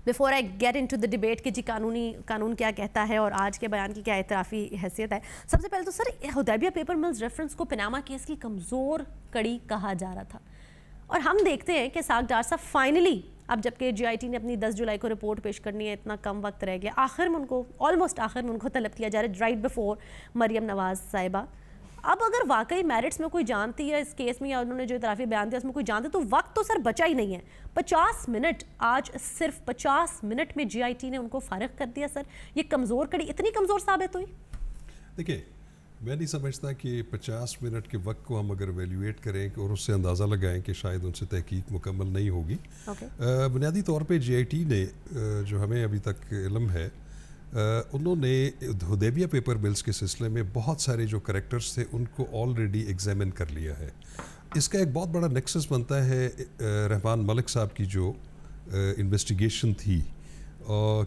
Before I get into the debate کہ جی قانون کیا کہتا ہے اور آج کے بیان کی کیا اعترافی حیثیت ہے، سب سے پہلے تو سر حدیبیہ پیپر ملز ریفرنس کو پاناما کیس کی کمزور کڑی کہا جا رہا تھا، اور ہم دیکھتے ہیں کہ ساکھ ڈار صاحب فائنلی اب جبکہ جی آئی ٹی نے اپنی 10 جولائی کو رپورٹ پیش کرنی ہے، اتنا کم وقت رہ گیا، آخر میں ان کو آلموسٹ آخر میں ان کو طلب کیا جا رہا ہے رائٹ بفور مریم نواز صاحبہ. اب اگر واقعی میرٹس میں کوئی جانتی ہے اس کیس میں یا انہوں نے جو اعترافی بیان دیا اس میں کوئی جانتی تو وقت تو سر بچا ہی نہیں ہے. 50 منٹ، آج صرف 50 منٹ میں جی آئی ٹی نے ان کو فارغ کر دیا. سر یہ کمزور کڑی اتنی کمزور ثابت ہوئی؟ دیکھیں میں نہیں سمجھتا کہ 50 منٹ کے وقت کو ہم اگر ایویلیویٹ کریں اور اس سے اندازہ لگائیں کہ شاید ان سے تحقیق مکمل نہیں ہوگی. بنیادی طور پہ جی آئی ٹی نے جو ہمیں ابھی تک علم ہے انہوں نے حدیبیہ پیپر ملز کے سلسلے میں بہت سارے جو کریکٹرز تھے ان کو آلریڈی ایگزامن کر لیا ہے. اس کا ایک بہت بڑا نیکسس بنتا ہے رحمان ملک صاحب کی جو انویسٹیگیشن تھی،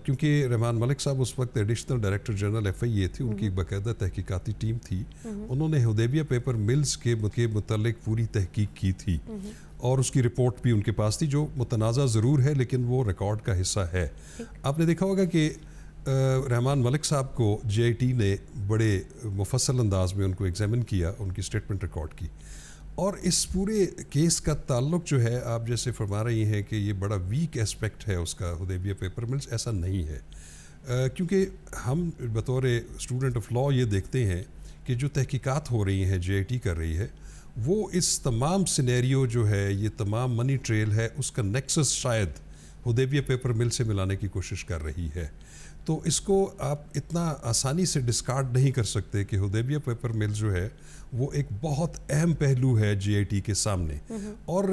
کیونکہ رحمان ملک صاحب اس وقت ایڈیشنل ڈائریکٹر جنرل ایف آئی اے تھی، ان کی ایک باقاعدہ تحقیقاتی ٹیم تھی. انہوں نے حدیبیہ پیپر ملز کے متعلق پوری تحقیق کی تھی اور اس کی رپورٹ بھی ان کے پاس تھی جو متنازع ضرور ہے لیکن وہ ریکارڈ کا حصہ ہے. آپ نے دیکھا ہوگا کہ رحمان ملک صاحب کو جی آئی ٹی نے بڑے مفصل انداز میں ان کو ایگزامن کیا، ان کی اسٹیٹمنٹ ریکارڈ کی، اور اس پورے کیس کا تعلق جو ہے آپ جیسے فرما رہی ہیں کہ یہ بڑا ویک اسپیکٹ ہے اس کا حدیبیہ پیپر ملز، ایسا نہیں ہے. کیونکہ ہم بطور اسٹوڈنٹ آف لاء یہ دیکھتے ہیں کہ جو تحقیقات ہو رہی ہیں جی آئی ٹی کر رہی ہے وہ اس تمام سینیریو جو ہے، یہ تمام منی ٹریل ہے، اس کا نیکسس شاید حدیبیہ پیپر مل سے ملانے کی کوشش کر رہی ہے. تو اس کو آپ اتنا آسانی سے ڈسکارڈ نہیں کر سکتے کہ حدیبیہ پیپر مل جو ہے وہ ایک بہت اہم پہلو ہے جی آئی ٹی کے سامنے. اور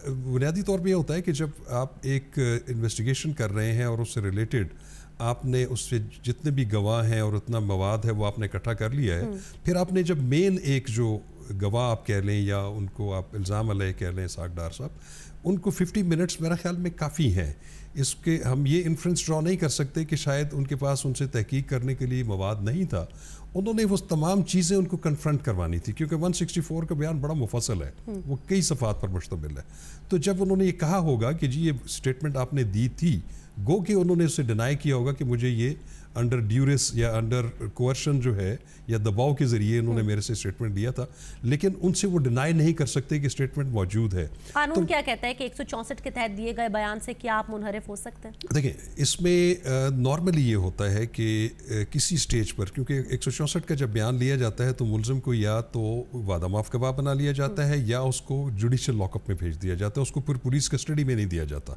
بنیادی طور پہ یہ ہوتا ہے کہ جب آپ ایک انویسٹیگیشن کر رہے ہیں اور اس سے ریلیٹڈ آپ نے اس سے جتنے بھی گواہ ہیں اور اتنا مواد ہے وہ آپ نے اکٹھا کر لیا ہے، پھر آپ نے جب مین ایک جو گواہ آپ کہہ لیں یا ان کو آپ الزام علیہ کہہ لیں ساکھ ڈار صاحب، ان کو 50 منٹس میرا خیال میں کافی ہیں. اس کے ہم یہ انفرنس ڈرا نہیں کر سکتے کہ شاید ان کے پاس ان سے تحقیق کرنے کے لیے مواد نہیں تھا. انہوں نے وہ تمام چیزیں ان کو کنفرنٹ کروانی تھی کیونکہ 164 کا بیان بڑا مفصل ہے، وہ کئی صفحات پر مشتمل ہے. تو جب انہوں نے یہ کہا ہوگا کہ جی یہ اسٹیٹمنٹ آپ نے دی تھی، گو کہ انہوں نے اسے ڈینائی کیا ہوگا کہ مجھے یہ انڈر ڈیوریس یا انڈر کوئرشن جو ہے یا دباؤ کے ذریعے انہوں نے میرے سے اسٹیٹمنٹ دیا تھا، لیکن ان سے وہ ڈینائی نہیں کر سکتے کہ اسٹیٹمنٹ موجود ہے. قانون کیا کہتا ہے کہ 164 کے تحت دیے گئے بیان سے کیا آپ منحرف ہو سکتے ہیں؟ دیکھیں اس میں نارملی یہ ہوتا ہے کہ کسی سٹیج پر، کیونکہ 164 کا جب بیان لیا جاتا ہے تو ملزم کو یا تو وعدہ معاف گواہ بنا لیا جاتا ہے یا اس کو جوڈیشل لاک اپ میں بھیج دیا جاتا ہے، اس کو پھر پولیس کسٹڈی میں نہیں دیا جاتا.